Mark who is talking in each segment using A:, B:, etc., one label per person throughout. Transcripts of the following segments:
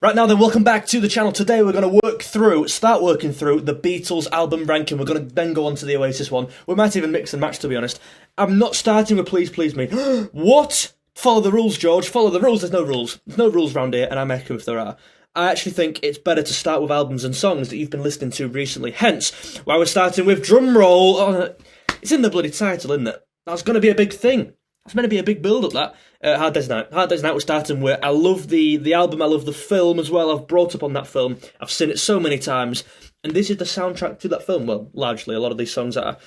A: Right now then, welcome back to the channel. Today we're going to start working through the Beatles album ranking. We're going to then go on to the Oasis one. We might even mix and match, to be honest. I'm not starting with Please Please Me. What? Follow the rules, George. Follow the rules. There's no rules. There's no rules around here, and I'm echo if there are. I actually think it's better to start with albums and songs that you've been listening to recently. Hence, why we're starting with Drumroll. Oh, it's in the bloody title, isn't it? That's going to be a big thing. It's meant to be a big build-up, that. Hard Day's Night. Hard Day's Night we're starting with. I love the album, I love the film as well. I've brought up on that film. I've seen it so many times. And this is the soundtrack to that film. Well, largely, a lot of these songs are.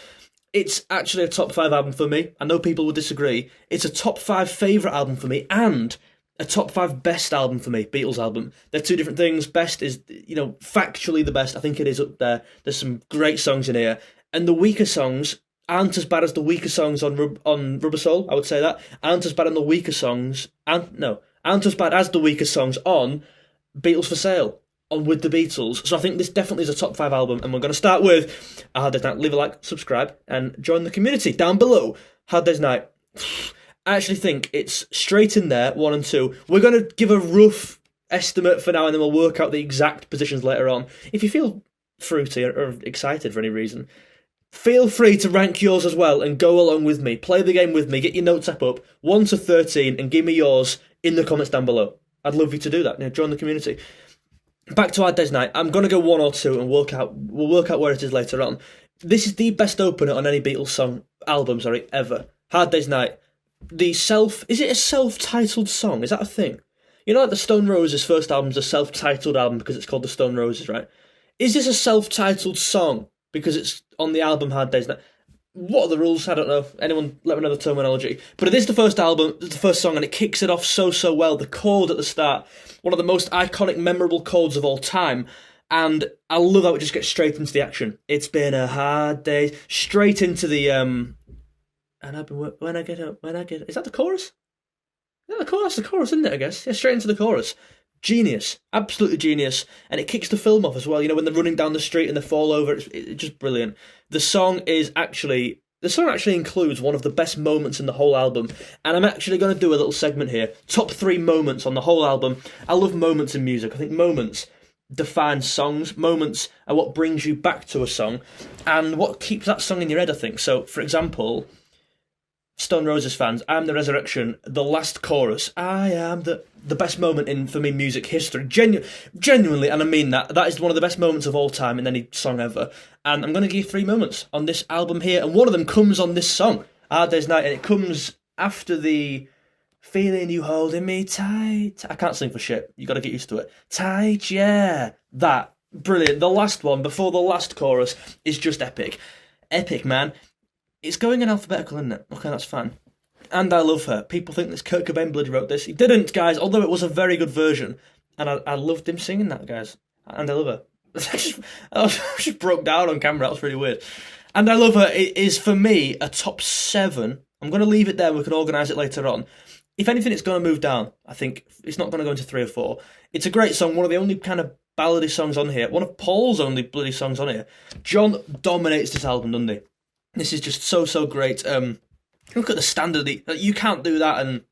A: It's actually a top 5 album for me. I know people will disagree. It's a top 5 favourite album for me, and a top 5 best album for me, Beatles album. They're two different things. Best is, factually the best. I think it is up there. There's some great songs in here. And the weaker songs aren't as bad as the weaker songs on Rubber Soul, I would say that. Aren't as bad on the weaker songs, aren't as bad as the weaker songs on Beatles for Sale, on With the Beatles. So I think this definitely is a top 5 album, and we're going to start with Hard Day's Night. Leave a like, subscribe, and join the community down below. Hard Day's Night. I actually think it's straight in there, 1 and 2. We're going to give a rough estimate for now, and then we'll work out the exact positions later on. If you feel fruity or excited for any reason, feel free to rank yours as well and go along with me. Play the game with me. Get your notes app up, 1 to 13, and give me yours in the comments down below. I'd love you to do that. Join the community. Back to Hard Day's Night. I'm going to go 1 or 2 and we'll work out where it is later on. This is the best opener on any Beatles album, ever. Hard Day's Night. Is it a self-titled song? Is that a thing? You know, like the Stone Roses' first album's a self-titled album because it's called the Stone Roses, right? Is this a self-titled song because it's on the album Hard Day's Night? What are the rules? I don't know. Anyone let me know the terminology. But it is the first album, the first song, and it kicks it off so well. The chord at the start, one of the most iconic, memorable chords of all time. And I love how it just gets straight into the action. It's been a hard day. Straight into the, and I've been, when I get up, is that the chorus? Is that the chorus? That's the chorus, isn't it, I guess? Yeah, straight into the chorus. Genius, absolutely genius, and it kicks the film off as well. When they're running down the street and they fall over, it's just brilliant. The song actually includes one of the best moments in the whole album, and I'm actually going to do a little segment here. Top 3 moments on the whole album. I love moments in music. I think moments define songs. Moments are what brings you back to a song, and what keeps that song in your head, I think. So, for example, Stone Roses fans, I Am the Resurrection, the last chorus, I am the best moment in, for me, music history. Genuinely, and I mean that is one of the best moments of all time in any song ever. And I'm going to give you 3 moments on this album here, and one of them comes on this song, Hard Day's Night, and it comes after the feeling you holding me tight. I can't sing for shit, you got to get used to it. Tight, yeah. That, brilliant. The last one, before the last chorus, is just epic. Epic, man. It's going in alphabetical, isn't it? Okay, that's fine. And I Love Her. People think that Kurt Cobain bloody wrote this. He didn't, guys, although it was a very good version. And I loved him singing that, guys. And I Love Her. I just broke down on camera. That was really weird. And I Love Her is, for me, a top 7. I'm going to leave it there. We can organise it later on. If anything, it's going to move down. I think it's not going to go into 3 or 4. It's a great song. One of the only kind of ballady songs on here. One of Paul's only bloody songs on here. John dominates this album, doesn't he? This is just so great. Look at the standard. You can't do that and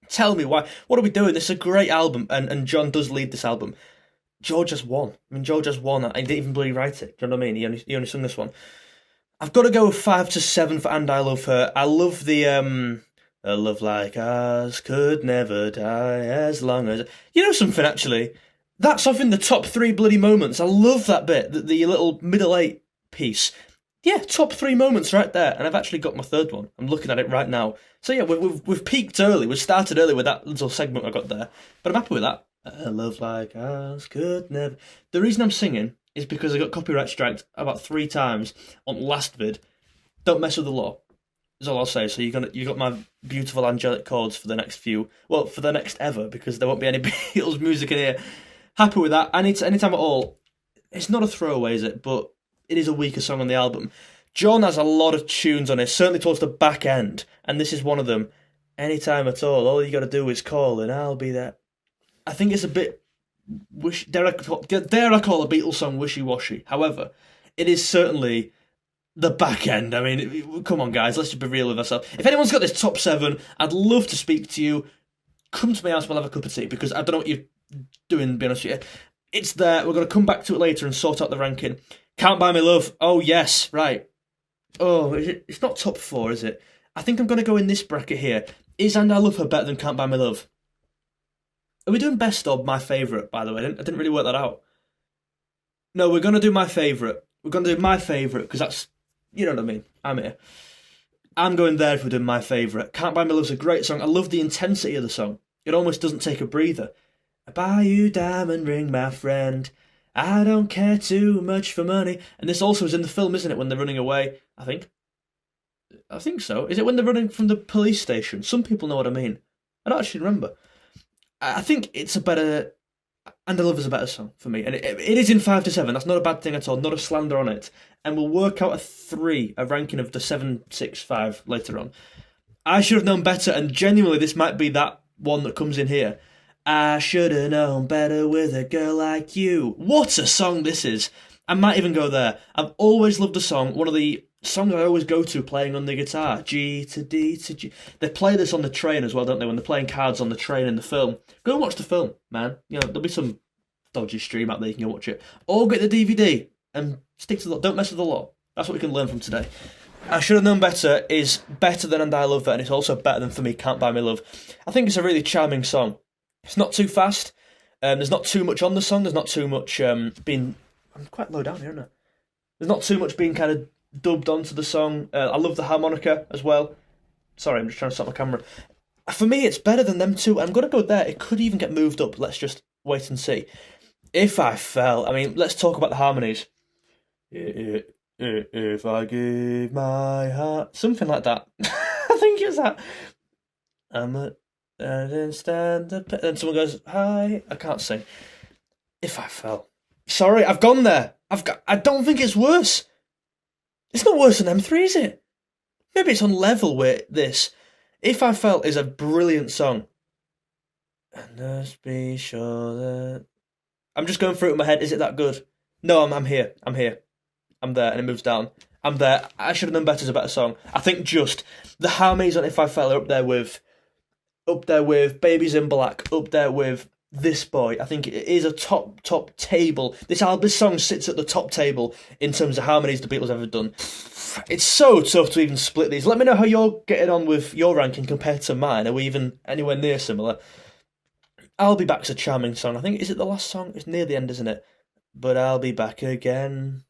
A: tell me why. What are we doing? This is a great album, and John does lead this album. George has won. George has won. I didn't even bloody write it. Do you know what I mean? He only sung this one. I've got to go with 5 to 7 for And I Love Her. I love the a love like ours could never die as long as... You know something, actually? That's off in the top 3 bloody moments. I love that bit, the little middle 8 piece. Yeah, top 3 moments right there, and I've actually got my 3rd one. I'm looking at it right now. So yeah, we've peaked early. We started early with that little segment I got there, but I'm happy with that. A love like ours could never... The reason I'm singing is because I got copyright striked about 3 times on last vid. Don't mess with the law, is all I'll say. So you got my beautiful angelic chords for the next few... Well, for the next ever, because there won't be any Beatles music in here. Happy with that. Anytime at all. It's not a throwaway, is it? But it is a weaker song on the album. John has a lot of tunes on it, certainly towards the back end, and this is one of them. Anytime at all you got to do is call and I'll be there. I think it's a bit... dare I call a Beatles song wishy-washy. However, it is certainly the back end. I mean, come on, guys, let's just be real with ourselves. If anyone's got this top 7, I'd love to speak to you. Come to my house, we'll have a cup of tea, because I don't know what your doing, being honest with you. It's there. We're going to come back to it later and sort out the ranking. Can't Buy Me Love. Oh, yes, right. Oh, it's not top 4, is it? I think I'm going to go in this bracket here. Is And I Love Her better than Can't Buy Me Love? Are we doing best or my favourite, by the way? I didn't really work that out. No, we're going to do my favourite. We're going to do my favourite, because that's, you know what I mean. I'm here. I'm going there if we're doing my favourite. Can't Buy Me Love's a great song. I love the intensity of the song. It almost doesn't take a breather. I buy you diamond ring, my friend. I don't care too much for money. And this also is in the film, isn't it, when they're running away? I think so. Is it when they're running from the police station? Some people know what I mean. I don't actually remember. I think it's a better... And I Love is a better song for me. And it is in 5 to 7. That's not a bad thing at all. Not a slander on it. And we'll work out a ranking of the 7, 6, 5 later on. I Should Have Known Better, and genuinely this might be that one that comes in here. I should have known better with a girl like you. What a song this is. I might even go there. I've always loved the song. One of the songs I always go to playing on the guitar. G to D to G. They play this on the train as well, don't they? When they're playing cards on the train in the film. Go and watch the film, man. You know, there'll be some dodgy stream out there, you can go watch it. Or get the DVD and stick to the law. Don't mess with the law. That's what we can learn from today. I Should Have Known Better is better than And I Love Her, and it's also better than, for me, Can't Buy Me Love. I think it's a really charming song. It's not too fast. There's not too much on the song. There's not too much being... I'm quite low down here, aren't I? There's not too much being kind of dubbed onto the song. I love the harmonica as well. Sorry, I'm just trying to stop my camera. For me, it's better than them two. I'm going to go there. It could even get moved up. Let's just wait and see. If I Fell... I mean, let's talk about the harmonies. If I gave my heart... Something like that. I think it's that. I didn't stand the... Then someone goes, hi. I can't sing. If I Fell. Sorry, I've gone there. I don't think it's worse. It's not worse than M3, is it? Maybe it's on level with this. If I Fell is a brilliant song. And just be sure that... I'm just going through it in my head. Is it that good? No, I'm here. I'm here. I'm there, and it moves down. I'm there. I Should Have Known Better is a better song. I think just the harmonies on If I Fell are up there with Babies in Black, up there with This Boy. I think it is a top table. This song sits at the top table in terms of harmonies the Beatles ever done. It's so tough to even split these. Let me know how you're getting on with your ranking compared to mine. Are we even anywhere near similar? I'll Be Back's a charming song. I think, is it the last song? It's near the end, isn't it? But I'll be back again.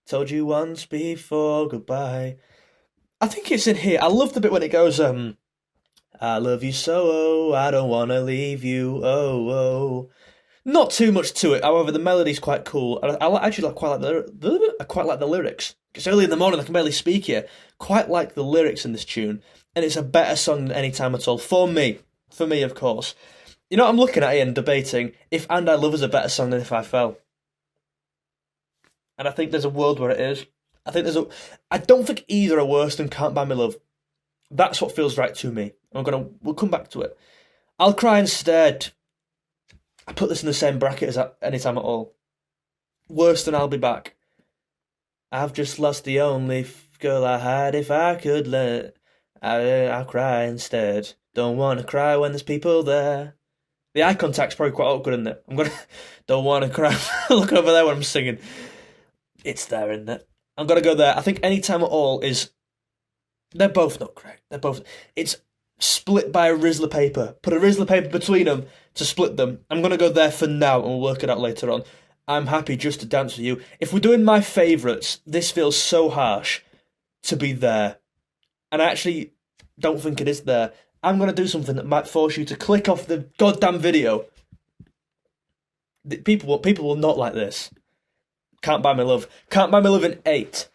A: Told you once before, goodbye. I think it's in here. I love the bit when it goes, I love you so, I don't want to leave you, oh. Not too much to it, however, the melody's quite cool. I actually quite like the lyrics. It's early in the morning, I can barely speak here. Quite like the lyrics in this tune, and it's a better song than Any Time at All. For me, of course. You know what I'm looking at here and debating? If And I Love is a better song than If I Fell. And I think there's a world where it is. I don't think either are worse than Can't Buy Me Love. That's what feels right to me. We'll come back to it. I'll Cry Instead. I put this in the same bracket as Any Time at All. Worse than I'll Be Back. I've just lost the only girl I had. If I could I'll cry instead. Don't want to cry when there's people there. The eye contact's probably quite awkward, isn't it? Don't want to cry. Look over there when I'm singing. It's there, isn't it? I'm going to go there. I think Any Time at All is... They're both not great. It's split by a Rizzler paper. Put a Rizzler paper between them to split them. I'm going to go there for now and we'll work it out later on. I'm happy just to dance with you. If we're doing my favourites, this feels so harsh to be there. And I actually don't think it is there. I'm going to do something that might force you to click off the goddamn video. People will not like this. Can't Buy Me Love. Can't Buy Me Love in 8.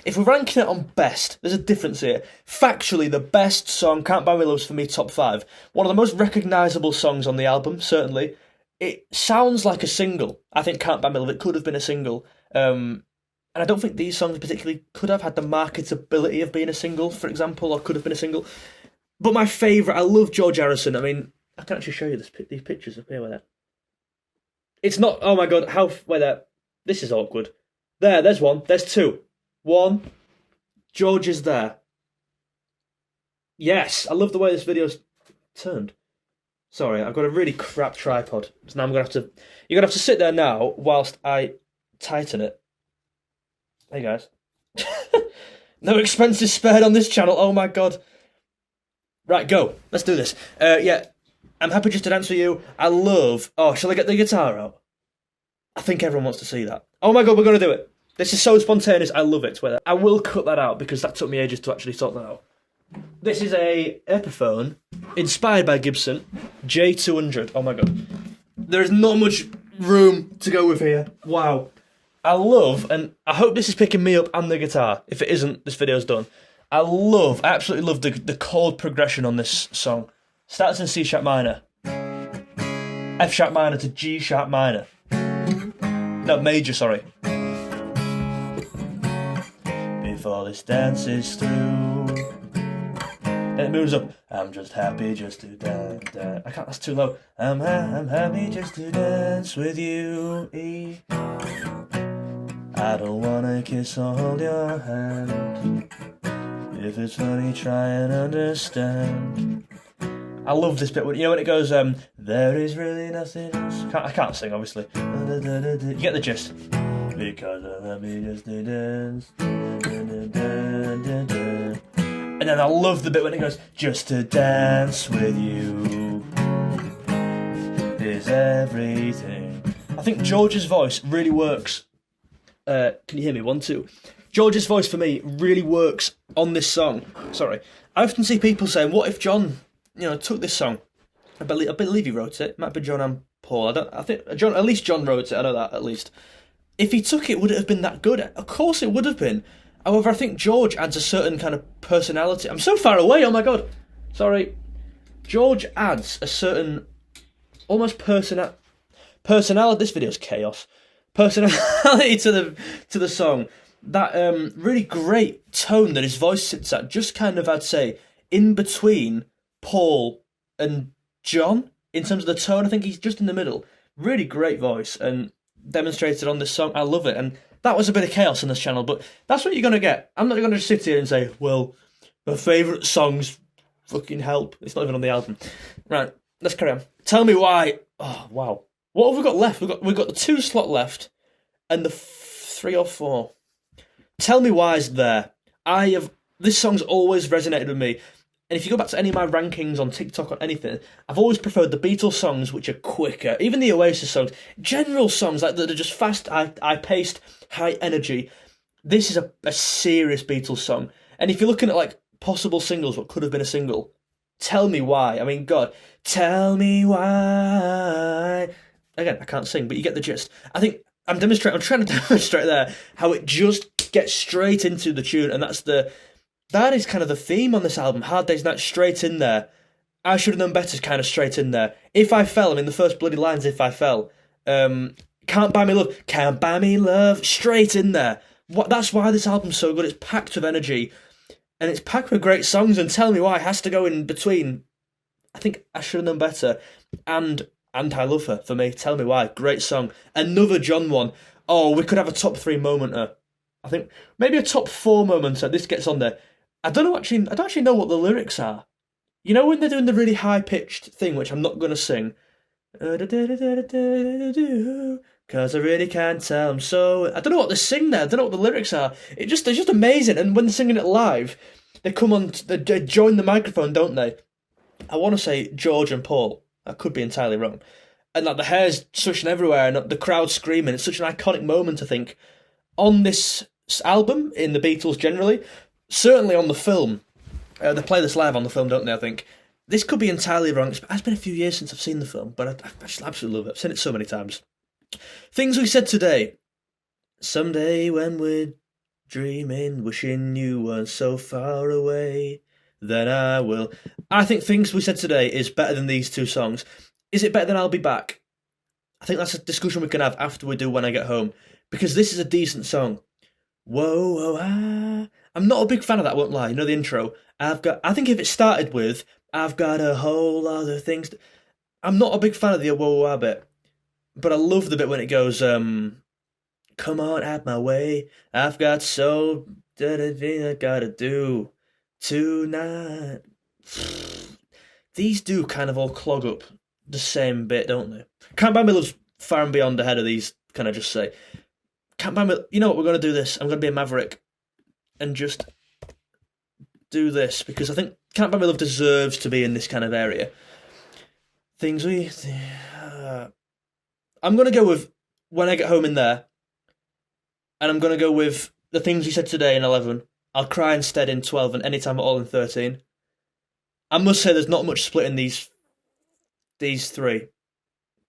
A: If we're ranking it on best, there's a difference here. Factually, the best song, Can't Buy Me Love's for me top 5. One of the most recognisable songs on the album, certainly. It sounds like a single. I think Can't Buy Me Love, it could have been a single. And I don't think these songs particularly could have had the marketability of being a single, for example, or could have been a single. But my favourite, I love George Harrison. I mean, I can actually show you these pictures up here with that. It's not, oh my god, wait there. This is awkward. There's one, there's two. One, George is there. Yes, I love the way this video's turned. Sorry, I've got a really crap tripod. So now you're gonna have to sit there now whilst I tighten it. Hey guys. No expenses spared on this channel. Oh my god. Right, go. Let's do this. Yeah, I'm happy just to dance with you. I love. Oh, shall I get the guitar out? I think everyone wants to see that. Oh my god, we're gonna do it. This is so spontaneous. I love it. I will cut that out because that took me ages to actually sort that out. This is a Epiphone inspired by Gibson J200. Oh my god, there is not much room to go with here. Wow. I love, and I hope this is picking me up and the guitar. If it isn't, this video's done. I absolutely love the chord progression on this song. Starts in C sharp minor, F sharp minor to G sharp minor. No, major, sorry. Before this dance is through. Then it moves up. I'm just happy just to dance. I can't, that's too low. I'm happy just to dance with you. E. I don't wanna kiss or hold your hand. If it's funny, try and understand. I love this bit when it goes, there is really nothing else. I can't sing, obviously. You get the gist. Because I'm happy just to dance. And then I love the bit when it goes, just to dance with you is everything. I think George's voice really works. Can you hear me? 1, 2. George's voice for me really works on this song. Sorry. I often see people saying, what if John, took this song? I believe he wrote it. It might be John and Paul. I think John, at least John wrote it. I know that, at least. If he took it, would it have been that good? Of course it would have been. However, I think George adds a certain kind of personality. I'm so far away, oh my god. Sorry. George adds a certain, almost personality. This video's chaos. Personality to the song. That really great tone that his voice sits at, just kind of, I'd say, in between Paul and John. In terms of the tone, I think he's just in the middle. Really great voice, and demonstrated on this song. I love it, and that was a bit of chaos on this channel, but that's what you're going to get. I'm not going to just sit here and say, well, my favourite songs fucking help. It's not even on the album. Right, let's carry on. Tell me why. Oh, wow. What have we got left? We've got the 2 slot left, and the 3 or 4. Tell me why's there. This song's always resonated with me. And if you go back to any of my rankings on TikTok or anything, I've always preferred the Beatles songs, which are quicker. Even the Oasis songs, general songs like that are just fast, high-paced, high energy. This is a serious Beatles song. And if you're looking at like possible singles, what could have been a single, Tell Me Why. I mean, God, tell me why. Again, I can't sing, but you get the gist. I'm trying to demonstrate there how it just gets straight into the tune, and that is kind of the theme on this album. Hard Day's Night, straight in there. I Should Have Known Better is kind of straight in there. If I Fell, I mean, the first bloody lines, If I Fell. Can't Buy Me Love, straight in there. That's why this album's so good. It's packed with energy, and it's packed with great songs, and Tell Me Why has to go in between. I think I Should Have Known Better and I Love Her, for me. Tell Me Why, great song. Another John one. Oh, we could have a top 3 momenter. I think maybe a top 4 momenter. This gets on there. I don't actually know what the lyrics are. You know when they're doing the really high-pitched thing, which I'm not going to sing? Cause I really can't tell, I'm so... I don't know what they sing there. I don't know what the lyrics are. They're just amazing. And when they're singing it live, they come on, they join the microphone, don't they? I want to say George and Paul. I could be entirely wrong. And like the hair's swishing everywhere and the crowd screaming. It's such an iconic moment, I think, on this album, in the Beatles generally. Certainly on the film. They play this live on the film, don't they, I think? This could be entirely wrong. It's been a few years since I've seen the film, but I just absolutely love it. I've seen it so many times. Things we said today. Someday when we're dreaming, wishing you weren't so far away, then I will. I think Things We Said Today is better than these 2 songs. Is it better than I'll Be Back? I think that's a discussion we can have after we do When I Get Home, because this is a decent song. Whoa, whoa, ah. I'm not a big fan of that, I won't lie. You know the intro? I think if it started with, I've got a whole lot of things. I'm not a big fan of the whoa, whoa, ah bit. But I love the bit when it goes, come on, out my way. I've got so thing I gotta do tonight. These do kind of all clog up the same bit, don't they? Can't Buy Me Love's far and beyond ahead of these, can I just say? Can't Buy Me... You know what, we're going to do this. I'm going to be a maverick and just do this, because I think Can't Buy Me Love deserves to be in this kind of area. Things we... I'm going to go with When I Get Home in there, and I'm going to go with The Things You Said Today in 11. I'll Cry Instead in 12, and Anytime at All in 13. I must say there's not much split in these three.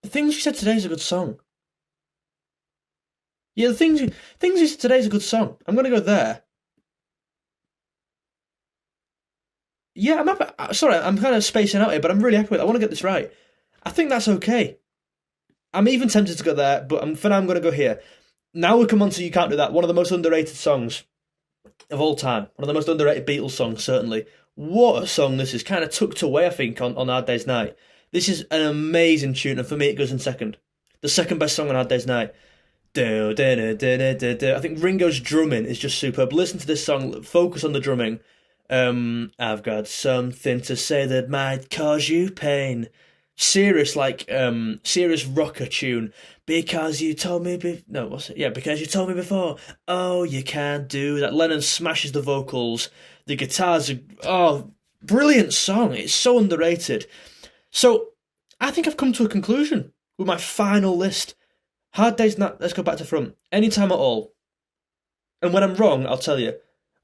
A: The Things You Said Today is a good song. Yeah, The Things You Said Today is a good song. I'm going to go there. Yeah, I'm happy. Sorry, I'm kind of spacing out here, but I'm really happy with it. I want to get this right. I think that's okay. I'm even tempted to go there, but for now I'm going to go here. Now we come on to You Can't Do That, one of the most underrated songs of all time. One of the most underrated Beatles songs, certainly. What a song this is. Kind of tucked away, I think, on Hard Day's Night. This is an amazing tune, and for me it goes in second. The second best song on Hard Day's Night. I think Ringo's drumming is just superb. Listen to this song, focus on the drumming. I've got something to say that might cause you pain. Serious rocker tune. Because you told me because you told me before. Oh, you can't do that. Lennon smashes the vocals. The guitars are brilliant song. It's so underrated. So I think I've come to a conclusion with my final list. Hard Day's Night, let's go back to front. Anytime at All. And when I'm wrong, I'll tell you.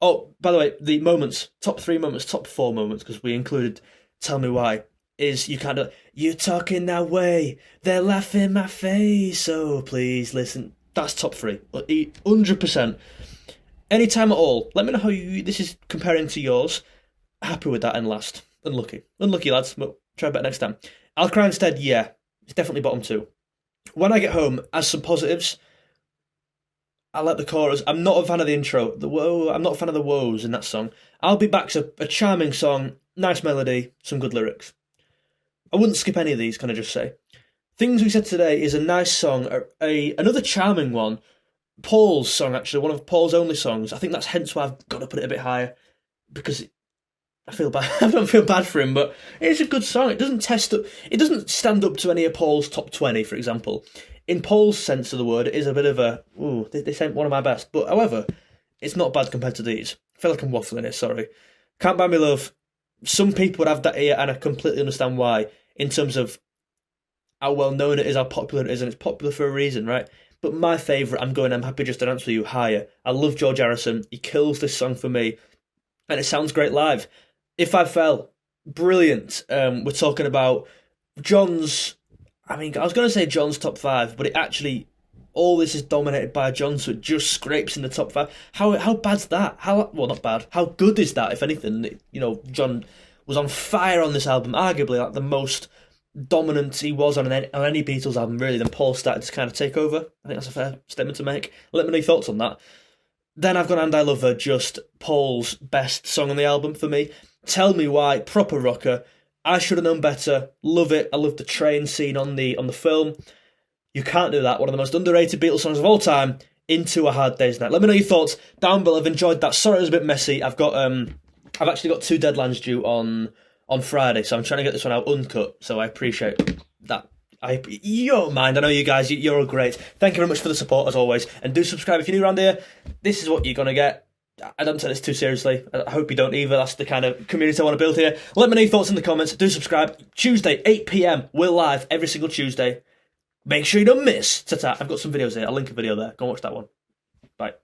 A: Oh, by the way, the moments, top 3 moments, top 4 moments, because we included Tell Me Why, is You Can't Do... You're talking that way, they're laughing in my face, so please listen. That's top 3, 100%. Anytime at All. Let me know how this is comparing to yours. Happy with that in last. Unlucky, lads, but try better next time. I'll Cry Instead, yeah. It's definitely bottom 2. When I Get Home, as some positives, I like the chorus. I'm not a fan of the intro. I'm not a fan of the woes in that song. I'll Be Back's a charming song, nice melody, some good lyrics. I wouldn't skip any of these, can I just say. Things We Said Today is a nice song, another charming one. Paul's song, actually, one of Paul's only songs. I think that's hence why I've got to put it a bit higher, because I feel bad. I don't feel bad for him, but it's a good song. It doesn't stand up to any of Paul's top 20, for example. In Paul's sense of the word, it is a bit of a, this ain't one of my best. But however, it's not bad compared to these. I feel like I'm waffling here, sorry. Can't Buy Me Love, some people would have that here, and I completely understand why, in terms of how well known it is, how popular it is, and it's popular for a reason, right? But my favourite, I'm happy just to answer you, higher. I love George Harrison. He kills this song for me, and it sounds great live. If I Fell, brilliant. We're talking about John's... I was going to say John's top 5, but it actually... All this is dominated by John, so it just scrapes in the top 5. How bad's that? Not bad. How good is that, if anything? John was on fire on this album, arguably like the most dominant he was on any Beatles album, really. Then Paul started to kind of take over. I think that's a fair statement to make. Let me know your thoughts on that. Then I've got And I Love Her, just Paul's best song on the album for me. Tell Me Why, proper rocker. I Should Have Known Better, love it. I love the train scene on the film. You Can't Do That, one of the most underrated Beatles songs of all time, Into a Hard Day's Night. Let me know your thoughts down below. I've enjoyed that. Sorry it was a bit messy. I've actually got 2 deadlines due on Friday, so I'm trying to get this one out uncut, so I appreciate that. You don't mind, I know you guys, you're all great. Thank you very much for the support as always, and do subscribe if you're new around here. This is what you're going to get. I don't take this too seriously. I hope you don't either. That's the kind of community I want to build here. Let me know your thoughts in the comments. Do subscribe. Tuesday, 8 PM. We're live every single Tuesday. Make sure you don't miss. Ta-ta. I've got some videos here. I'll link a video there. Go and watch that one. Bye.